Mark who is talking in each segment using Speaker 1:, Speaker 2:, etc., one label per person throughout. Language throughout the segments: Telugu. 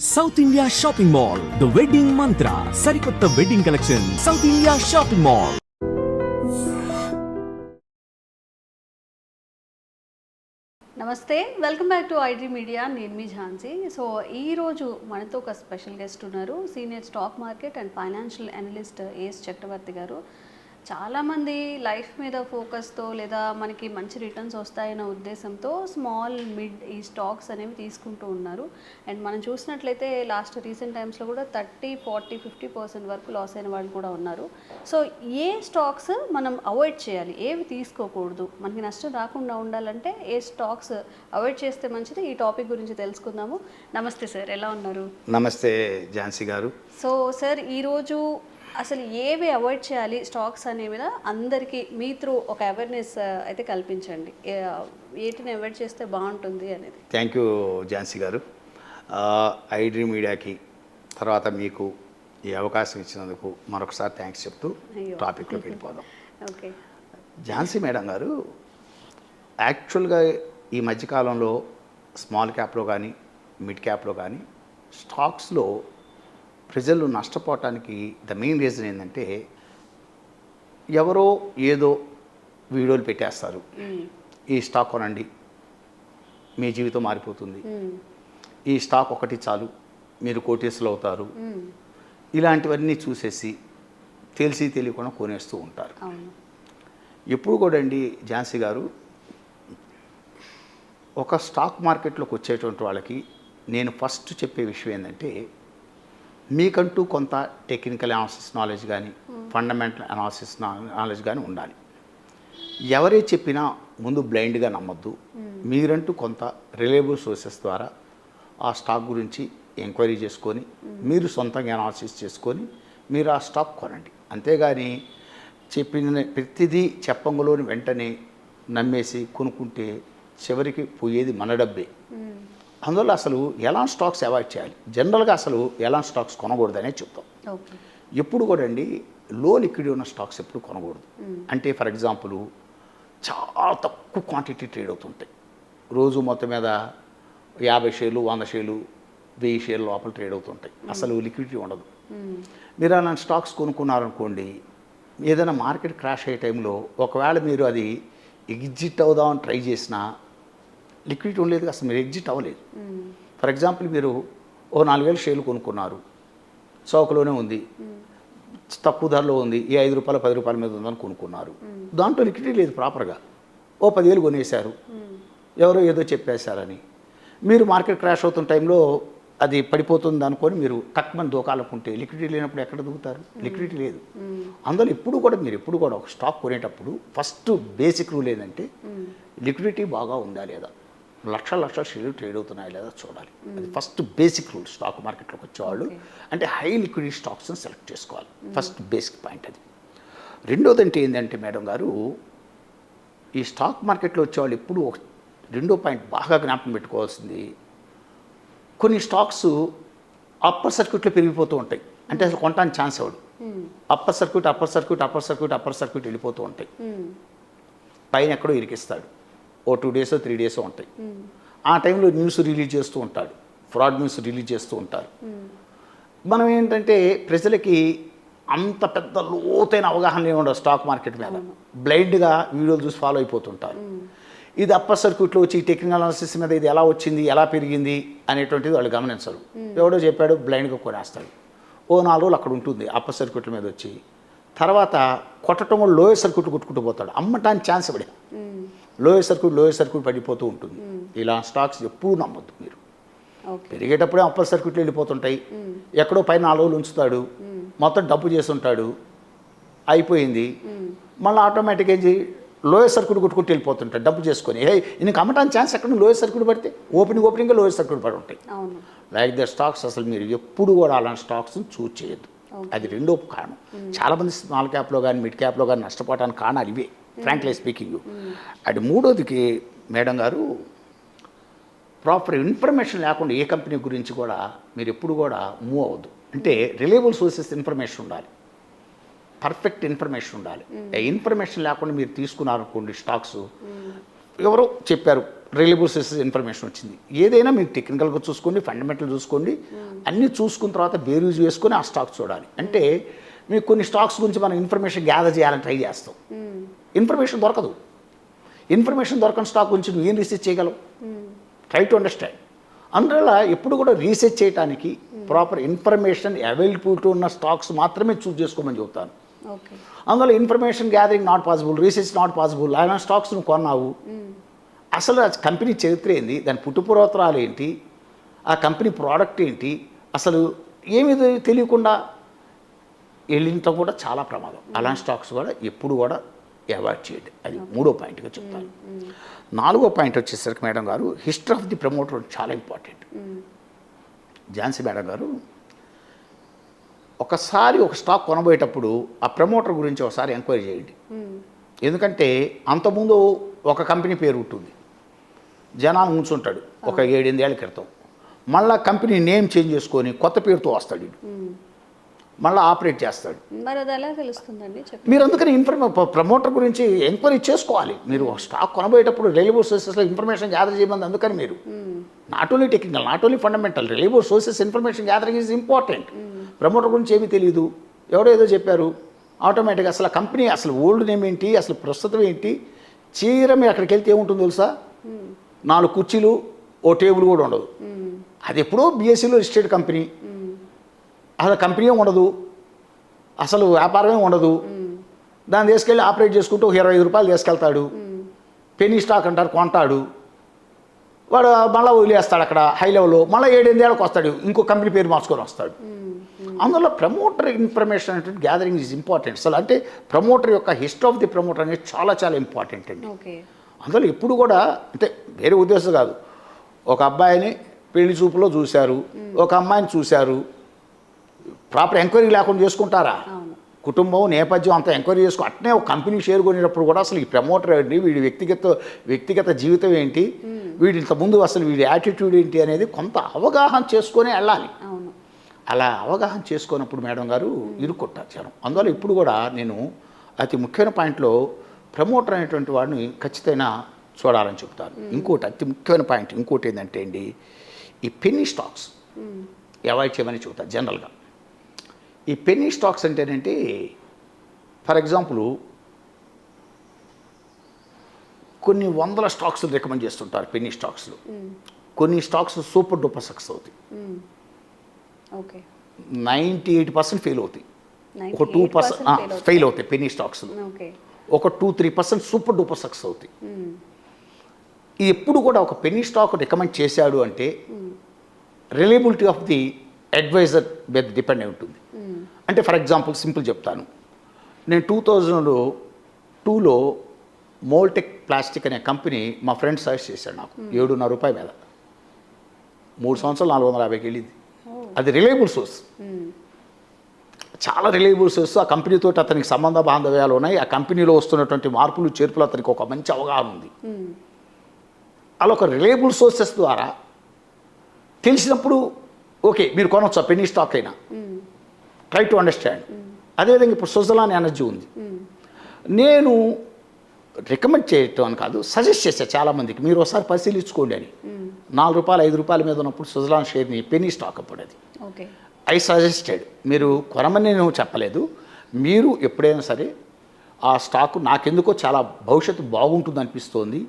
Speaker 1: South India shopping mall the wedding Mantra సరికొత్త wedding collection South India shopping mall.
Speaker 2: నమస్తే, welcome back to iDream media. నేను మీ ఝాన్సీ. సో ఈరోజు మనతో ఒక స్పెషల్ గెస్ట్ ఉన్నారు, senior stock market and financial analyst A S Chakravarthi గారు. చాలామంది లైఫ్ మీద ఫోకస్తో లేదా మనకి మంచి రిటర్న్స్ వస్తాయన్న ఉద్దేశంతో స్మాల్ మిడ్ ఈ స్టాక్స్ అనేవి తీసుకుంటూ ఉన్నారు. అండ్ మనం చూసినట్లయితే రీసెంట్ టైమ్స్లో కూడా 30, 40, 50% వరకు లాస్ అయిన వాళ్ళు కూడా ఉన్నారు. సో ఏ స్టాక్స్ మనం అవాయిడ్ చేయాలి, ఏవి తీసుకోకూడదు, మనకి నష్టం రాకుండా ఉండాలంటే ఏ స్టాక్స్ అవాయిడ్ చేస్తే మంచిది, ఈ టాపిక్ గురించి తెలుసుకుందాము. నమస్తే సార్, ఎలా ఉన్నారు?
Speaker 3: నమస్తే ఝాన్సీ గారు.
Speaker 2: సో సార్, ఈరోజు అసలు ఏవి అవాయిడ్ చేయాలి స్టాక్స్ అనే మీద అందరికీ మీ త్రూ ఒక అవేర్నెస్ అయితే కల్పించండి, ఏటిని అవాయిడ్ చేస్తే బాగుంటుంది అనేది.
Speaker 3: థ్యాంక్ యూ ఝాన్సీ గారు. ఐడ్రీ మీడియాకి తర్వాత మీకు ఈ అవకాశం ఇచ్చినందుకు మరొకసారి థ్యాంక్స్ చెప్తూ టాపిక్లోకి వెళ్ళిపోదాం.
Speaker 2: ఓకే
Speaker 3: ఝాన్సీ మేడం గారు, యాక్చువల్గా ఈ మధ్యకాలంలో స్మాల్ క్యాప్లో కానీ మిడ్ క్యాప్లో కానీ స్టాక్స్లో ప్రజలు నష్టపోవటానికి ద మెయిన్ రీజన్ ఏంటంటే, ఎవరో ఏదో వీడియోలు పెట్టేస్తారు, ఈ స్టాక్ కొనండి మీ జీవితం మారిపోతుంది, ఈ స్టాక్ ఒకటి చాలు మీరు కోటీసులు అవుతారు, ఇలాంటివన్నీ చూసేసి తెలిసి తెలియకుండా కొనేస్తూ ఉంటారు. ఎప్పుడు కూడా అండి ఝాన్సీ గారు, ఒక స్టాక్ మార్కెట్లోకి వచ్చేటువంటి వాళ్ళకి నేను ఫస్ట్ చెప్పే విషయం ఏంటంటే, మీకంటూ కొంత టెక్నికల్ అనాలిసిస్ నాలెడ్జ్ కానీ ఫండమెంటల్ అనాలిసిస్ నాలెడ్జ్ కానీ ఉండాలి. ఎవరే చెప్పినా ముందు బ్లైండ్గా నమ్మొద్దు. మీరంటూ కొంత రిలయబుల్ సోర్సెస్ ద్వారా ఆ స్టాక్ గురించి ఎంక్వైరీ చేసుకొని మీరు సొంతంగా అనాలిసిస్ చేసుకొని మీరు ఆ స్టాక్ కొనండి. అంతేగాని చెప్పిన ప్రతిదీ చెప్పంగులోని వెంటనే నమ్మేసి కొనుక్కుంటే చివరికి పోయేది మన డబ్బే. అందువల్ల అసలు ఎలాంటి స్టాక్స్ అవాయిడ్ చేయాలి, జనరల్గా అసలు ఎలాంటి స్టాక్స్ కొనకూడదనే చెప్తాం. ఎప్పుడు కూడా అండి లో లిక్విడ్ ఉన్న స్టాక్స్ ఎప్పుడు కొనకూడదు. అంటే ఫర్ ఎగ్జాంపుల్ చాలా తక్కువ క్వాంటిటీ ట్రేడ్ అవుతుంటాయి, రోజు మొత్తం మీద 50 షేర్లు 100 షేర్లు 1000 షేర్ల లోపల ట్రేడ్ అవుతుంటాయి, అసలు లిక్విడిటీ ఉండదు. మీరు అలాంటి స్టాక్స్ కొనుక్కున్నారనుకోండి, ఏదైనా మార్కెట్ క్రాష్ అయ్యే టైంలో ఒకవేళ మీరు అది ఎగ్జిట్ అవుదామని ట్రై చేసినా లిక్విడిటీ ఉండలేదు, అసలు మీరు ఎగ్జిట్ అవ్వలేదు. ఫర్ ఎగ్జాంపుల్ మీరు 4000 షేర్లు కొనుక్కున్నారు, చౌకలోనే ఉంది, తక్కువ ధరలో ఉంది, ఈ 5 రూపాయలు 10 రూపాయల మీద ఉందని కొనుక్కున్నారు, దాంట్లో లిక్విడిటీ లేదు ప్రాపర్గా, 10,000 కొనేశారు, ఎవరో ఏదో చెప్పేశారని. మీరు మార్కెట్ క్రాష్ అవుతున్న టైంలో అది పడిపోతుంది అనుకొని మీరు తక్కువని దూకాలనుకుంటే లిక్విడిటీ లేనప్పుడు ఎక్కడ దూకుతారు? లిక్విడిటీ లేదు. అందులో మీరు ఎప్పుడు కూడా ఒక స్టాక్ కొనేటప్పుడు ఫస్ట్ బేసిక్ రూల్ ఏంటంటే, లిక్విడిటీ బాగా ఉందా లేదా, లక్షల షేర్లు ట్రేడ్ అవుతున్నాయా లేదా చూడాలి. అది ఫస్ట్ బేసిక్ రూల్. స్టాక్ మార్కెట్లోకి వచ్చేవాళ్ళు అంటే హై లిక్విడిటీ స్టాక్స్ని సెలెక్ట్ చేసుకోవాలి, ఫస్ట్ బేసిక్ పాయింట్ అది. రెండోది అంటే ఏంటంటే మేడం గారు, ఈ స్టాక్ మార్కెట్లో వచ్చేవాళ్ళు ఎప్పుడు రెండో పాయింట్ బాగా జ్ఞాపకం పెట్టుకోవాల్సింది, కొన్ని స్టాక్స్ అప్పర్ సర్క్యూట్లో పెరిగిపోతూ ఉంటాయి, అంటే అసలు కొనడానికి ఛాన్స్ అవ్వడు. అప్పర్ సర్క్యూట్ వెళ్ళిపోతూ ఉంటాయి, పైన ఎక్కడో ఇరికిస్తాడు, 2 days 3 days ఉంటాయి. ఆ టైంలో న్యూస్ రిలీజ్ చేస్తూ ఉంటాడు, ఫ్రాడ్ న్యూస్ రిలీజ్ చేస్తూ ఉంటారు. మనం ఏంటంటే ప్రజలకి అంత పెద్ద లోతైన అవగాహన ఉండదు స్టాక్ మార్కెట్ మీద, బ్లైండ్గా వీడియోలు చూసి ఫాలో అయిపోతుంటారు. ఇది అప్పర్ సర్క్యూట్లో వచ్చి టెక్నికల్ అనాలిసిస్ మీద ఇది ఎలా వచ్చింది, ఎలా పెరిగింది అనేటువంటిది వాళ్ళు గమనించరు. ఎవడో చెప్పాడు బ్లైండ్గా కొనేస్తాడు, 4 రోజులు అక్కడ ఉంటుంది అప్పర్ సర్క్యూట్ల మీద వచ్చి, తర్వాత కొట్టడం కూడా లోయర్ సర్క్యూట్లు కొట్టుకుంటూ పోతాడు, అమ్మటానికి ఛాన్స్ ఇవ్వడే, లోయర్ సర్క్యూట్ పడిపోతూ ఉంటుంది. ఇలా స్టాక్స్ ఎప్పుడు నమ్మొద్దు మీరు. పెరిగేటప్పుడే అప్పర్ సర్క్యూట్లు వెళ్ళిపోతుంటాయి, ఎక్కడో పైన 4 రోజులు ఉంచుతాడు, మొత్తం డబ్బు చేస్తుంటాడు, అయిపోయింది, మళ్ళీ ఆటోమేటిక్ ఏంటి లోయర్ సర్క్యూట్ కొట్టుకుంటూ వెళ్ళిపోతుంటాడు డబ్బు చేసుకొని. ఇంక అమ్మటానికి ఛాన్స్ ఎక్కడ లోయర్ సర్క్యూట్ పడితే ఓపెనింగ్గా లోయర్ సర్క్యూట్ పడి ఉంటాయి. లైక్ ద స్టాక్స్ అసలు మీరు ఎప్పుడు కూడా అలాంటి స్టాక్స్ని చూస్ చేయొద్దు. అది రెండో కారణం. చాలామంది స్మాల్ క్యాప్లో కానీ మిడ్ క్యాప్లో కానీ నష్టపోవడానికి కారణాలు ఇవే, ఫ్రాంక్లీ స్పీకింగ్. అది మూడోదికి మేడం గారు, ప్రాపర్ ఇన్ఫర్మేషన్ లేకుండా ఏ కంపెనీ గురించి కూడా మీరు ఎప్పుడు కూడా మూవ్ అవ్వద్దు. అంటే రిలయబుల్ సోర్సెస్ ఇన్ఫర్మేషన్ ఉండాలి, పర్ఫెక్ట్ ఇన్ఫర్మేషన్ ఉండాలి. ఇన్ఫర్మేషన్ లేకుండా మీరు తీసుకున్నారనుకోండి స్టాక్స్, ఎవరో చెప్పారు రిలయబుల్ సోర్సెస్ ఇన్ఫర్మేషన్ వచ్చింది. ఏదైనా మీరు టెక్నికల్గా చూసుకోండి, ఫండమెంటల్ చూసుకోండి, అన్నీ చూసుకున్న తర్వాత బేరీజ్ వేసుకొని ఆ స్టాక్ చూడాలి. అంటే మీకు కొన్ని స్టాక్స్ గురించి మనం ఇన్ఫర్మేషన్ గ్యాదర్ చేయాలని ట్రై చేస్తాం, ఇన్ఫర్మేషన్ దొరకదు. ఇన్ఫర్మేషన్ దొరకని స్టాక్ గురించి నువ్వు ఏం రీసెర్చ్ చేయగలవు? Try to understand. అందువల్ల ఎప్పుడు కూడా రీసెర్చ్ చేయడానికి ప్రాపర్ ఇన్ఫర్మేషన్ అవైలబిలిటీ ఉన్న స్టాక్స్ మాత్రమే చూస్ చేసుకోమని చెబుతాను. అందువల్ల information gathering not possible, research not possible. ఆయన స్టాక్స్ నువ్వు కొన్నావు, అసలు ఆ కంపెనీ చరిత్ర ఏంటి, దాని పుట్టుపూర్వోత్తరాలు ఏంటి, ఆ కంపెనీ ప్రోడక్ట్ ఏంటి, అసలు ఏమీ తెలియకుండా వెళ్ళినతో కూడా చాలా ప్రమాదం. అలాంటి స్టాక్స్ కూడా ఎప్పుడు కూడా అవాయిడ్ చేయండి. అది 3వ పాయింట్గా చెప్తాను. 4వ పాయింట్ వచ్చేసరికి మేడం గారు, హిస్టరీ ఆఫ్ ది ప్రమోటర్ చాలా ఇంపార్టెంట్. ఝాన్సీ మేడం గారు, ఒకసారి ఒక స్టాక్ కొనబోయేటప్పుడు ఆ ప్రమోటర్ గురించి ఒకసారి ఎంక్వైరీ చేయండి. ఎందుకంటే అంతకుముందు ఒక కంపెనీ పేరు ఉంటుంది, జనాలు ఉంచుంటాడు ఒక 7-8 ఏళ్ల క్రితం. మళ్ళీ కంపెనీ నేమ్ చేంజ్ చేసుకొని కొత్త పేరుతో వస్తాడు, మళ్ళీ ఆపరేట్ చేస్తాడు.
Speaker 2: మరి అది ఎలా తెలుస్తుందండి?
Speaker 3: మీరు అందుకని ప్రమోటర్ గురించి ఎంక్వైరీ చేసుకోవాలి. మీరు స్టాక్ కొనబోయేటప్పుడు రిలయబుల్ సోర్సెస్లో ఇన్ఫర్మేషన్ గ్యాదర్ చేయమంది. అందుకని మీరు not only technical, not only fundamental, reliable sources information gathering is important. Promoter గురించి ఏమీ తెలియదు, ఎవడో ఏదో చెప్పారు, ఆటోమేటిక్గా అసలు కంపెనీ అసలు ఓల్డ్ నేమ్ ఏంటి, అసలు ప్రస్తుతం ఏంటి, చీర మీరు అక్కడికి వెళ్తే ఏముంటుందో తెలుసా? 4 కుర్చీలు, ఓ టేబుల్ కూడా ఉండదు. అది ఎప్పుడో బీఎస్సీలో లిస్టెడ్ కంపెనీ, అసలు కంపెనీ ఉండదు, అసలు వ్యాపారమే ఉండదు. దాన్ని తీసుకెళ్ళి ఆపరేట్ చేసుకుంటూ ఒక 25 రూపాయలు తీసుకెళ్తాడు, పెనీ స్టాక్ అంటారు, కొంటాడు, వాడు మళ్ళీ వదిలేస్తాడు అక్కడ హై లెవెల్లో. మళ్ళీ 7-8 ఏళ్ళకి వస్తాడు, ఇంకో కంపెనీ పేరు మార్చుకొని వస్తాడు. అందువల్ల ప్రమోటర్ ఇన్ఫర్మేషన్ అంటే గ్యాదరింగ్ ఈజ్ ఇంపార్టెంట్. అసలు అంటే ప్రమోటర్ యొక్క హిస్టరీ ఆఫ్ ది ప్రమోటర్ అనేది చాలా చాలా ఇంపార్టెంట్ అండి. అందులో ఎప్పుడు కూడా అంటే వేరే ఉద్దేశం కాదు, ఒక అబ్బాయిని పెళ్లి చూపులో చూశారు, ఒక అమ్మాయిని చూశారు, ప్రాపర్ ఎంక్వైరీ లేకుండా చేసుకుంటారా? కుటుంబం నేపథ్యం అంతా ఎంక్వైరీ చేసుకో. అట్నే ఒక కంపెనీ షేర్ కొనేటప్పుడు కూడా అసలు ఈ ప్రమోటర్ ఏంటి, వీడి వ్యక్తిగత జీవితం ఏంటి, వీడి ఇంతకుముందు అసలు వీడి యాటిట్యూడ్ ఏంటి అనేది కొంత అవగాహన చేసుకొని వెళ్ళాలి. అలా అవగాహన చేసుకున్నప్పుడు మేడం గారు ఇరుక్కొట్టారు జనం. అందువల్ల ఇప్పుడు కూడా నేను అతి ముఖ్యమైన పాయింట్లో ప్రమోటర్ అనేటువంటి వాడిని ఖచ్చితంగా చూడాలని చెప్తాను. ఇంకోటి అతి ముఖ్యమైన పాయింట్ ఇంకోటి ఏంటంటే అండి, ఈ పెన్నీ స్టాక్స్ అవాయిడ్ చేయమని చెబుతాను జనరల్గా. ఈ పెన్నీ స్టాక్స్ అంటేనంటే ఫర్ ఎగ్జాంపుల్ కొన్ని వందల స్టాక్స్ రికమెండ్ చేస్తుంటారు పెన్నీ స్టాక్స్లో. కొన్ని స్టాక్స్ సూపర్ డూపర్ సక్సెస్ అవుతాయి, 98% ఫెయిల్ అవుతాయి, ఒక 2% ఫెయిల్ అవుతాయి పెన్నీ స్టాక్స్లో, ఒక 2-3% సూపర్ డూపర్ సక్సెస్ అవుతాయి. ఎప్పుడు కూడా ఒక పెన్నీ స్టాక్ రికమెండ్ చేశాడు అంటే రిలయబిలిటీ ఆఫ్ ది అడ్వైజర్ మీద డిపెండ్ అయి ఉంటుంది. అంటే ఫర్ ఎగ్జాంపుల్ సింపుల్ చెప్తాను, నేను 2002లో మోల్టెక్ ప్లాస్టిక్ అనే కంపెనీ మా ఫ్రెండ్ సజెస్ట్ చేశాడు నాకు, 7.5 రూపాయల మీద, 3 సంవత్సరాలు 450కి వెళ్ళింది. అది రిలయబుల్ సోర్స్, చాలా రిలయబుల్ సోర్స్. ఆ కంపెనీతో అతనికి సంబంధ బాంధవ్యాలు ఉన్నాయి, ఆ కంపెనీలో వస్తున్నటువంటి మార్పులు చేర్పులు అతనికి ఒక మంచి అవగాహన ఉంది. అలా ఒక రిలయబుల్ సోర్సెస్ ద్వారా తెలిసినప్పుడు ఓకే మీరు కొనవచ్చు ఆ పెన్నీ స్టాక్ అయినా, ట్రై టు అండర్స్టాండ్. అదేవిధంగా ఇప్పుడు స్విట్జర్లాండ్ ఎనర్జీ ఉంది, నేను రికమెండ్ చేయటం అని కాదు, సజెస్ట్ చేశాను చాలామందికి, మీరు ఒకసారి పరిశీలించుకోండి అని. 4 రూపాయలు 5 రూపాయల మీద ఉన్నప్పుడు స్విట్జర్లాండ్ షేర్ని పెన్నీ స్టాక్ అప్పుడు అది ఐ సజెస్టెడ్. మీరు కొనమని నేను చెప్పలేదు, మీరు ఎప్పుడైనా సరే ఆ స్టాక్ నాకెందుకో చాలా భవిష్యత్తు బాగుంటుంది అనిపిస్తోంది,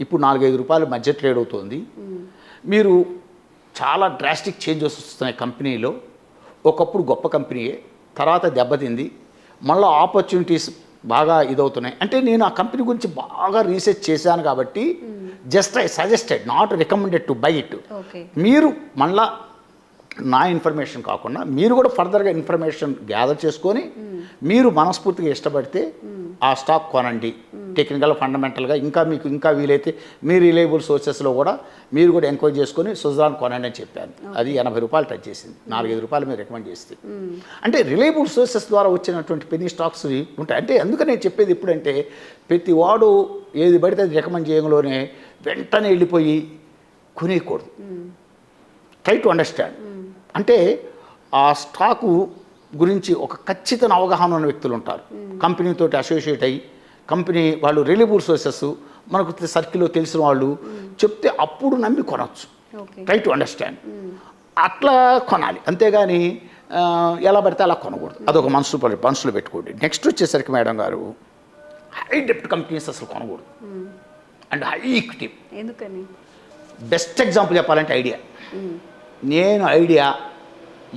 Speaker 3: ఇప్పుడు 4-5 రూపాయలు మధ్య ట్రేడ్ అవుతుంది, మీరు చాలా డ్రాస్టిక్ చేంజెస్ వస్తున్నాయి కంపెనీలో, ఒకప్పుడు గొప్ప కంపెనీయే తర్వాత దెబ్బతింది, మళ్ళీ ఆపర్చునిటీస్ బాగా ఇదవుతున్నాయి అంటే నేను ఆ కంపెనీ గురించి బాగా రీసెర్చ్ చేశాను కాబట్టి just I suggested, not recommended to buy it. మీరు మళ్ళా నా ఇన్ఫర్మేషన్ కాకుండా మీరు కూడా ఫర్దర్గా ఇన్ఫర్మేషన్ గ్యాదర్ చేసుకొని మీరు మనస్ఫూర్తిగా ఇష్టపడితే ఆ స్టాక్ కొనండి, టెక్నికల్ ఫండమెంటల్గా ఇంకా వీలైతే మీ రిలయబుల్ సోర్సెస్లో కూడా మీరు కూడా ఎంక్వైరీ చేసుకొని స్విట్జర్లాండ్ కొనండి అని చెప్పాను. అది 80 రూపాయలు టచ్ చేసింది, 4-5 రూపాయలు మీరు రికమెండ్ చేస్తే. అంటే రిలయబుల్ సోర్సెస్ ద్వారా వచ్చినటువంటి పెన్నీ స్టాక్స్ ఉంటాయి. అంటే అందుకని నేను చెప్పేది ఎప్పుడంటే ప్రతి వాడు ఏది పడితే అది రికమెండ్ చేయడంలోనే వెంటనే వెళ్ళిపోయి కొనేయకూడదు. Try to understand. అంటే ఆ స్టాకు గురించి ఒక ఖచ్చితమైన అవగాహన ఉన్న వ్యక్తులు ఉంటారు, కంపెనీతో అసోసియేట్ అయ్యి కంపెనీ వాళ్ళు రిలయబుల్ సోర్సెస్ మనకు సర్కిల్లో తెలిసిన వాళ్ళు చెప్తే అప్పుడు నమ్మి కొనవచ్చు.
Speaker 2: ఓకే.
Speaker 3: Try to understand. అట్లా కొనాలి, అంతేగాని ఎలా పడితే అలా కొనకూడదు. అదొక మనసులో పెట్టుకోండి. నెక్స్ట్ వచ్చేసరికి మేడం గారు, హై డెప్ట్ కంపెనీస్ అసలు కొనకూడదు అండ్ హై ఈక్విటీ.
Speaker 2: ఎందుకని?
Speaker 3: బెస్ట్ ఎగ్జాంపుల్ చెప్పాలంటే ఐడియా. నేను ఐడియా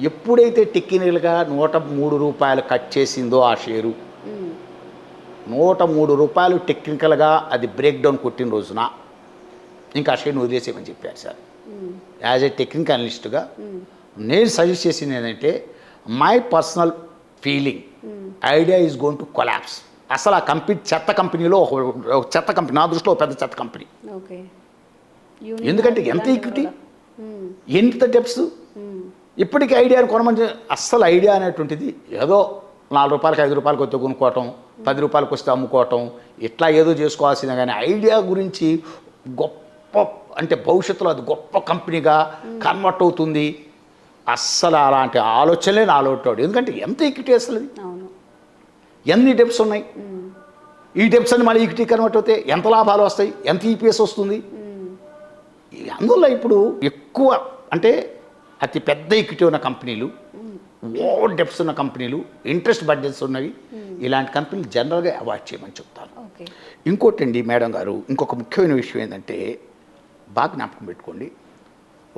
Speaker 3: ఎప్పుడైతే టెక్నికల్గా 103 రూపాయలు కట్ చేసిందో ఆ షేరు, 103 రూపాయలు టెక్నికల్గా అది బ్రేక్ డౌన్ కొట్టిన రోజున ఇంకా ఆ షేర్ని వదిలేసేయమని చెప్పారు సార్. యాజ్ ఏ టెక్నికల్ అనలిస్ట్గా నేను సజెస్ట్ చేసింది ఏంటంటే, my personal feeling, idea is going to collapse. అసలు ఆ కంపెనీ చెత్త కంపెనీలో ఒక చెత్త కంపెనీ, నా దృష్టిలో ఒక పెద్ద చెత్త కంపెనీ.
Speaker 2: ఓకే.
Speaker 3: ఎందుకంటే ఎంత ఈక్విటీ, ఎంత డెప్స్. ఇప్పటికీ ఐడియాని కొనమని, అస్సలు ఐడియా అనేటువంటిది ఏదో 4 రూపాయలకి 5 రూపాయలకి వస్తే కొనుక్కోవటం, 10 రూపాయలకి వస్తే అమ్ముకోవటం, ఇట్లా ఏదో చేసుకోవాల్సిందే. కానీ ఐడియా గురించి గొప్ప అంటే భవిష్యత్తులో అది గొప్ప కంపెనీగా కన్వర్ట్ అవుతుంది, అస్సలు అలాంటి ఆలోచనలే నాలోటాడు. ఎందుకంటే ఎంత ఈక్విటీ అసలు, ఎన్ని డెప్స్ ఉన్నాయి, ఈ డెప్స్ అని మళ్ళీ ఈక్విటీ కన్వర్ట్ అవుతే ఎంత లాభాలు వస్తాయి, ఎంత ఈపీఎస్ వస్తుంది. అందువల్ల ఇప్పుడు ఎక్కువ అంటే అతి పెద్ద ఈక్విటీ ఉన్న కంపెనీలు, ఓవర్ డెప్స్ ఉన్న కంపెనీలు, ఇంట్రెస్ట్ బడ్జెట్స్ ఉన్నవి, ఇలాంటి కంపెనీలు జనరల్గా అవాయిడ్ చేయమని చెప్తాను. ఇంకోటండి మేడం గారు, ఇంకొక ముఖ్యమైన విషయం ఏంటంటే, బాగా జ్ఞాపకం పెట్టుకోండి,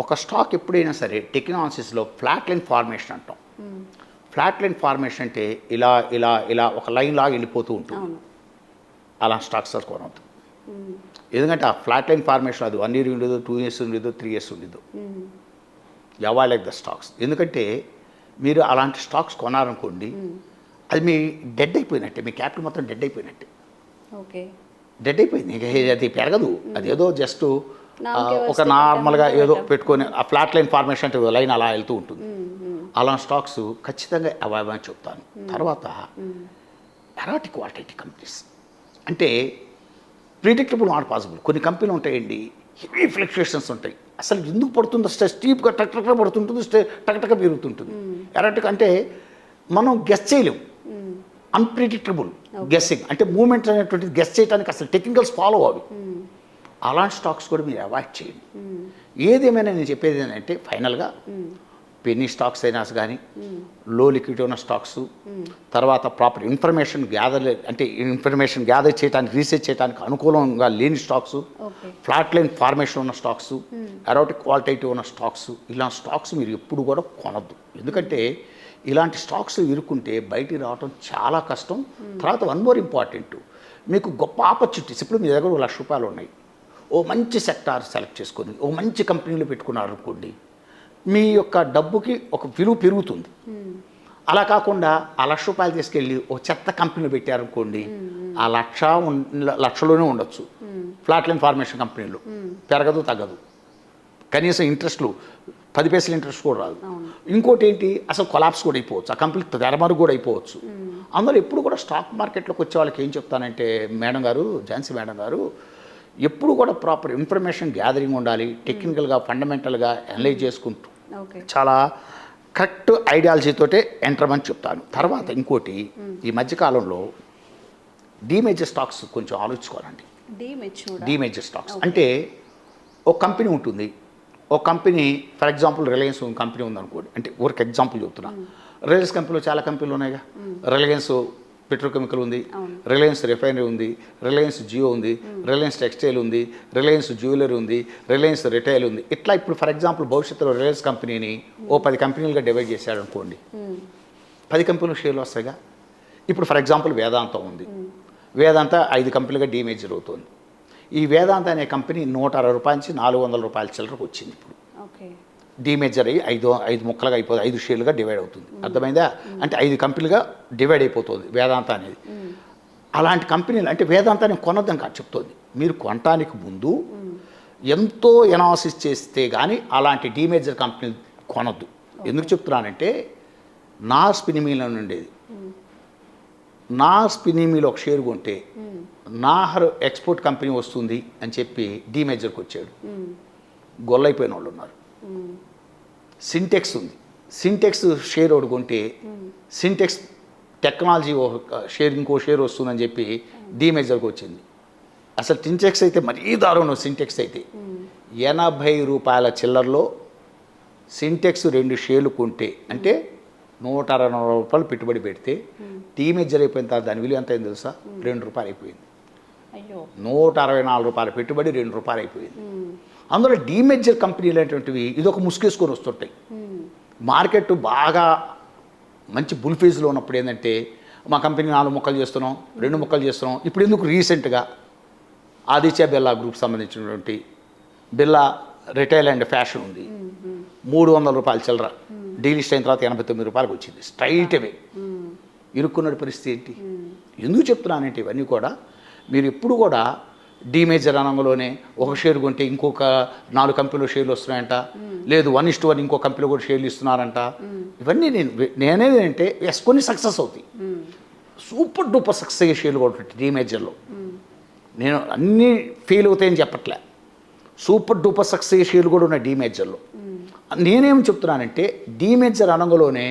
Speaker 3: ఒక స్టాక్ ఎప్పుడైనా సరే టెక్నాలజీస్లో ఫ్లాట్ లైన్ ఫార్మేషన్ అంటాం. ఫ్లాట్ లైన్ ఫార్మేషన్ అంటే ఇలా ఇలా ఇలా ఒక లైన్ లాగా వెళ్ళిపోతూ ఉంటుంది. అలా స్టాక్స్ కొనవద్దు. ఎందుకంటే ఆ ఫ్లాట్ లైన్ ఫార్మేషన్ అది 1 year ఉండదు, 2 years ఉండదు, 3 years ఉండదు. Avoid like the stocks. ఎందుకంటే మీరు అలాంటి స్టాక్స్ కొనాలనుకోండి, అది మీ డెడ్ అయిపోయినట్టే, మీ క్యాపిటల్ మొత్తం డెడ్ అయిపోయినట్టే.
Speaker 2: ఓకే.
Speaker 3: డెడ్ అయిపోయింది, అది పెరగదు. అదేదో జస్ట్ ఒక నార్మల్గా ఏదో పెట్టుకొని ఆ ఫ్లాట్ లైన్ ఫార్మేషన్ అంటే లైన్ అలా వెళ్తూ ఉంటుంది. అలాంటి స్టాక్స్ ఖచ్చితంగా అవాయిడ్ అని చెప్తాను. తర్వాత ఎరాటిక్ క్వాలిటీ కంపెనీస్ అంటే ప్రిడిక్టబుల్ నాట్ పాసిబుల్. కొన్ని కంపెనీలు ఉంటాయండి, హెవీ ఫ్లక్చుయేషన్స్ ఉంటాయి. అసలు ఎందుకు పడుతుందో స్టీప్గా టక్టక్గా పడుతుంటుంది, టక్టక్గా పెరుగుతుంటుంది. ఎరాటిక్ అంటే మనం గెస్ చేయలేము, అన్ప్రిడిక్టబుల్ గెస్సింగ్ అంటే మూమెంట్ అనేటువంటిది గెస్ చేయడానికి అసలు టెక్నికల్స్ ఫాలో అవి. అలాంటి స్టాక్స్ కూడా మీరు అవాయిడ్ చేయండి. ఏదేమైనా నేను చెప్పేది ఏంటంటే, ఫైనల్గా పెన్నీ స్టాక్స్ అయినా కానీ, లో లిక్విడ్ ఉన్న స్టాక్స్, తర్వాత ప్రాపర్ ఇన్ఫర్మేషన్ గ్యాదర్ చేయడానికి, రీసెర్చ్ చేయడానికి అనుకూలంగా లేని స్టాక్స్, ఫ్లాట్ లైన్ ఫార్మేషన్ ఉన్న స్టాక్స్, ఎరాటిక్ క్వాలిటేటివ్ ఉన్న స్టాక్స్, ఇలాంటి స్టాక్స్ మీరు ఎప్పుడు కూడా కొనద్దు. ఎందుకంటే ఇలాంటి స్టాక్స్ ఇరుక్కుంటే బయటికి రావడం చాలా కష్టం. తర్వాత వన్ మోర్ ఇంపార్టెంట్, మీకు గొప్ప ఆపర్చునిటీస్, ఇప్పుడు మీ దగ్గర 1 లక్ష రూపాయలు ఉన్నాయి, ఓ మంచి సెక్టార్ సెలెక్ట్ చేసుకొని ఓ మంచి కంపెనీలు పెట్టుకున్నారు అనుకోండి, మీ యొక్క డబ్బుకి ఒక విలువ పెరుగుతుంది. అలా కాకుండా ఆ 1 లక్ష రూపాయలు తీసుకెళ్ళి ఓ చెత్త కంపెనీలు పెట్టారనుకోండి, ఆ లక్షలోనే ఉండొచ్చు. ఫ్లాట్ లైన్ ఫార్మేషన్ కంపెనీలు పెరగదు, తగ్గదు, కనీసం ఇంట్రెస్ట్లు 10 పైసలు ఇంట్రెస్ట్ కూడా రాదు. ఇంకోటి ఏంటి, అసలు కొలాప్స్ కూడా అయిపోవచ్చు, ఆ కంపెనీ తెరమరుగు కూడా అయిపోవచ్చు. అందులో ఎప్పుడు కూడా స్టాక్ మార్కెట్లోకి వచ్చే వాళ్ళకి ఏం చెప్తానంటే, మేడం గారు, ఝాన్సీ మేడం గారు, ఎప్పుడు కూడా ప్రాపర్ ఇన్ఫర్మేషన్ గ్యాదరింగ్ ఉండాలి, టెక్నికల్గా ఫండమెంటల్గా అనలైజ్ చేసుకుంటూ చాలా కరెక్ట్ ఐడియాలజీతోటే ఎంటర్ అని చెప్తాను. తర్వాత ఇంకోటి, ఈ మధ్యకాలంలో డీమేజర్ స్టాక్స్ కొంచెం ఆలోచించుకోవాలండి. డీమేజర్ స్టాక్స్ అంటే ఒక కంపెనీ ఉంటుంది, ఒక company for example Reliance company ఉందనుకోండి, అంటే ఊరికి ఎగ్జాంపుల్ చెప్తున్నా. రిలయన్స్ కంపెనీలో చాలా కంపెనీలు ఉన్నాయిగా. రిలయన్స్ పెట్రోకెమికల్ ఉంది, రిలయన్స్ రిఫైనరీ ఉంది, రిలయన్స్ జియో ఉంది, రిలయన్స్ టెక్స్టైల్ ఉంది, రిలయన్స్ జ్యువెలరీ ఉంది, రిలయన్స్ రిటైల్ ఉంది. ఇట్లా ఇప్పుడు ఫర్ ఎగ్జాంపుల్ భవిష్యత్తులో రిలయన్స్ కంపెనీని ఓ 10 కంపెనీలుగా డివైడ్ చేశాడు అనుకోండి, 10 కంపెనీలు షేర్లు వస్తాయిగా. ఇప్పుడు ఫర్ ఎగ్జాంపుల్ వేదాంతం ఉంది, వేదాంత 5 కంపెనీలుగా డీమేజర్ అవుతుంది. ఈ వేదాంత అనే కంపెనీ 160 రూపాయల నుంచి 400 రూపాయల చిల్లరకు వచ్చింది. ఇప్పుడు డీమేజర్ అయ్యి 5 ముక్కలుగా అయిపోతుంది, 5 షేర్లుగా డివైడ్ అవుతుంది. అర్థమైందా? అంటే 5 కంపెనీలుగా డివైడ్ అయిపోతుంది వేదాంత అనేది. అలాంటి కంపెనీలు అంటే వేదాంతాన్ని కొనొద్దని కాదు చెప్తుంది. మీరు కొనటానికి ముందు ఎంతో ఎనాలిసిస్ చేస్తే కానీ అలాంటి డీమేజర్ కంపెనీలు కొనొద్దు. ఎందుకు చెప్తున్నానంటే, నా స్పిన్నిమీలో ఉండేది, నా స్పిన్నిమీలో ఒక షేర్ కొంటే నాహర్ ఎక్స్పోర్ట్ కంపెనీ వస్తుంది అని చెప్పి డీమేజర్కి వచ్చాడు, గొల్లైపోయిన వాళ్ళు ఉన్నారు. సింటెక్స్ ఉంది, సింటెక్స్ షేర్ ఒకటి కొంటే సింటెక్స్ టెక్నాలజీ షేర్ ఇంకో షేర్ వస్తుందని చెప్పి డీమేజర్కి వచ్చింది. అసలు సింటెక్స్ అయితే మరీ దారుణం. సింటెక్స్ అయితే 80 రూపాయల చిల్లర్లో సింటెక్స్ 2 షేర్లు కొంటే అంటే 164 రూపాయలు పెట్టుబడి పెడితే టీమేజర్ అయిపోయిన తర్వాత దాని విలువ ఎంత అయింది తెలుసా? 2 రూపాయలు అయిపోయింది.
Speaker 2: అయ్యో
Speaker 3: 164 రూపాయల పెట్టుబడి 2 రూపాయలు అయిపోయింది. అందులో డీమేజర్ కంపెనీలు అనేటువంటివి ఇదొక ముసుగేసుకొని వస్తుంటాయి. మార్కెట్ బాగా మంచి బుల్ ఫేజ్లో ఉన్నప్పుడు ఏంటంటే మా కంపెనీ 4 ముక్కలు చేస్తున్నాం, 2 ముక్కలు చేస్తున్నాం. ఇప్పుడు ఎందుకు రీసెంట్గా ఆదిత్య బిర్లా గ్రూప్ సంబంధించినటువంటి బిర్లా రిటైల్ అండ్ ఫ్యాషన్ ఉంది, 300 రూపాయల చిల్లర డీలిస్ట్ అయిన తర్వాత 89 రూపాయలకు వచ్చింది స్ట్రైట్ అవే. ఇరుక్కున్న పరిస్థితి ఏంటి? ఎందుకు చెప్తున్నానంటే ఇవన్నీ కూడా మీరు ఎప్పుడు కూడా డీమేజర్ రంగంలోనే ఒక షేర్ కొంటే ఇంకొక 4 కంపెనీలో షేర్లు వస్తున్నాయంట, లేదు 1:1 ఇంకో కంపెనీలో కూడా షేర్లు ఇస్తున్నారంట. ఇవన్నీ నేనేంటంటే కొన్ని సక్సెస్ అవుతాయి, సూపర్ డూపర్ సక్సెస్ అయ్యే షేర్లు కూడా ఉంటాయి డీమేజర్లో. నేను అన్నీ ఫెయిల్ అవుతాయని చెప్పట్లే, సూపర్ డూపర్ సక్సెస్ అయ్యే షేర్లు కూడా ఉన్నాయి డీమేజర్లో. నేనేం చెప్తున్నానంటే డీమేజర్ అనగలోనే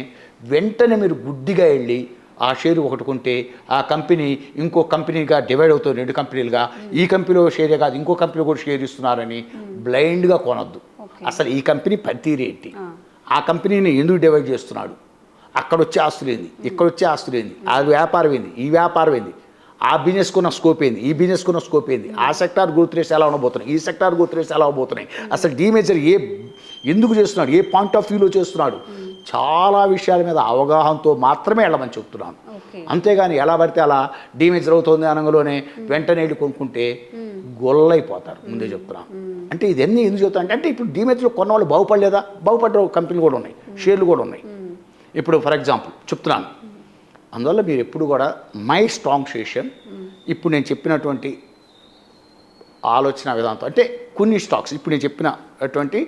Speaker 3: వెంటనే మీరు గుడ్డిగా వెళ్ళి ఆ షేరు ఒకటి కొంటే ఆ కంపెనీ ఇంకో కంపెనీగా డివైడ్ అవుతుంది, 2 కంపెనీలుగా. ఈ కంపెనీలో షేరే కాదు ఇంకో కంపెనీలో కూడా షేర్ ఇస్తున్నారని బ్లైండ్గా కొనొద్దు. అసలు ఈ కంపెనీ పనితీరు ఏంటి, ఆ కంపెనీని ఎందుకు డివైడ్ చేస్తున్నాడు, అక్కడ వచ్చే ఆస్తులు ఏంది, ఇక్కడ వచ్చే ఆస్తులు ఏంది, ఆ వ్యాపారం ఏంది, ఈ వ్యాపారం ఏంది, ఆ బిజినెస్ కున్న స్కోప్ ఏంది, ఈ బిజినెస్ కున్న స్కోప్ ఏంది, ఆ సెక్టార్ గ్రోత్ రేట్స్ ఎలా ఉండబోతున్నాయి, ఈ సెక్టార్ గ్రోత్ రేట్స్ ఎలా అవబోతున్నాయి, అసలు డీమేజర్ ఎందుకు చేస్తున్నాడు, ఏ పాయింట్ ఆఫ్ వ్యూలో చేస్తున్నాడు, చాలా విషయాల మీద అవగాహనతో మాత్రమే వెళ్ళమని చెప్తున్నాను. అంతేగాని ఎలా పడితే అలా డీమేజర్ అవుతుంది అనగానే వెంటనే వెళ్ళి కొనుక్కుంటే గొల్లైపోతారు. ముందే చెప్తున్నాను. అంటే ఇదన్నీ ఎందుకు చెప్తాను అంటే ఇప్పుడు డీమేజర్లో కొన్న వాళ్ళు బాగుపడలేదా? బాగుపడ్డ కంపెనీలు కూడా ఉన్నాయి, షేర్లు కూడా ఉన్నాయి. ఇప్పుడు ఫర్ ఎగ్జాంపుల్ చెప్తున్నాను. అందువల్ల మీరు ఎప్పుడు కూడా మై స్ట్రాంగ్ సజెషన్ ఇప్పుడు నేను చెప్పినటువంటి ఆలోచన విధానంతో అంటే కొన్ని స్టాక్స్ ఇప్పుడు నేను చెప్పినటువంటి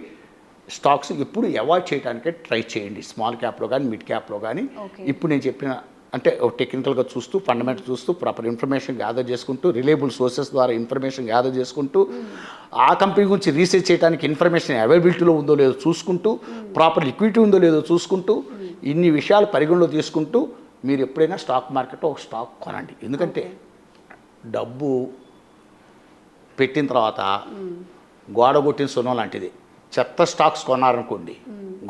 Speaker 3: స్టాక్స్ ఇప్పుడు అవాయిడ్ చేయడానికే ట్రై చేయండి. స్మాల్ క్యాప్లో కానీ మిడ్ క్యాప్లో కానీ ఇప్పుడు నేను చెప్పిన అంటే టెక్నికల్గా చూస్తూ ఫండమెంటల్ చూస్తూ ప్రాపర్ ఇన్ఫర్మేషన్ గ్యాదర్ చేసుకుంటూ రిలయబుల్ సోర్సెస్ ద్వారా ఇన్ఫర్మేషన్ గ్యాదర్ చేసుకుంటూ ఆ కంపెనీ గురించి రీసెర్చ్ చేయడానికి ఇన్ఫర్మేషన్ అవైలబిలిటీలో ఉందో లేదో చూసుకుంటూ ప్రాపర్ లిక్విడిటీ ఉందో లేదో చూసుకుంటూ ఇన్ని విషయాలు పరిగణలో తీసుకుంటూ మీరు ఎప్పుడైనా స్టాక్ మార్కెట్లో ఒక స్టాక్ కొనండి. ఎందుకంటే డబ్బు పెట్టిన తర్వాత గోడ కొట్టిన సున్నం లాంటిది. చెత్త స్టాక్స్ కొన్నారనుకోండి,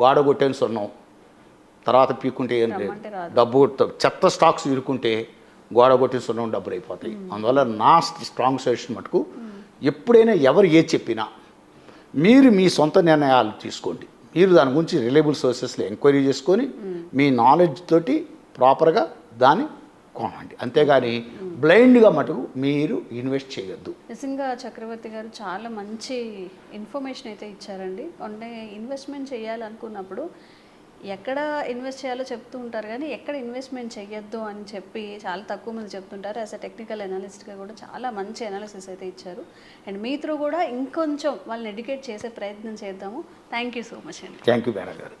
Speaker 3: గోడ కొట్టిన సున్నం తర్వాత పీక్కుంటే ఏం లేదు, డబ్బు చెత్త స్టాక్స్ ఇరుక్కుంటే గోడ కొట్టిన సున్నం డబ్బులు అయిపోతాయి. అందువల్ల నా స్ట్రాంగ్ సజెషన్ మటుకు ఎప్పుడైనా ఎవరు ఏది చెప్పినా మీరు మీ సొంత నిర్ణయాలు తీసుకోండి. మీరు దాని గురించి రిలయబుల్ సోర్సెస్లో ఎంక్వైరీ చేసుకొని మీ నాలెడ్జ్ తోటి ప్రాపర్గా దాన్ని కొనండి. అంతేగాని బ్లైండ్గా మటుకు మీరు ఇన్వెస్ట్ చేయొద్దు.
Speaker 2: నిజంగా చక్రవర్తి గారు చాలా మంచి ఇన్ఫర్మేషన్ అయితే ఇచ్చారండి. అంటే ఇన్వెస్ట్మెంట్ చేయాలనుకున్నప్పుడు ఎక్కడ ఇన్వెస్ట్ చేయాలో చెప్తూ ఉంటారు కానీ ఎక్కడ ఇన్వెస్ట్మెంట్ చేయొద్దు అని చెప్పి చాలా తక్కువ మంది చెప్తుంటారు. యాజ్ అ టెక్నికల్ అనాలిస్ట్గా కూడా చాలా మంచి అనాలిసిస్ అయితే ఇచ్చారు. అండ్ మీ త్రూ కూడా ఇంకొంచెం వాళ్ళని ఎడ్యుకేట్ చేసే ప్రయత్నం చేద్దాము. థ్యాంక్ యూ సో మచ్ అండి.
Speaker 3: థ్యాంక్ యూ మేడం గారు.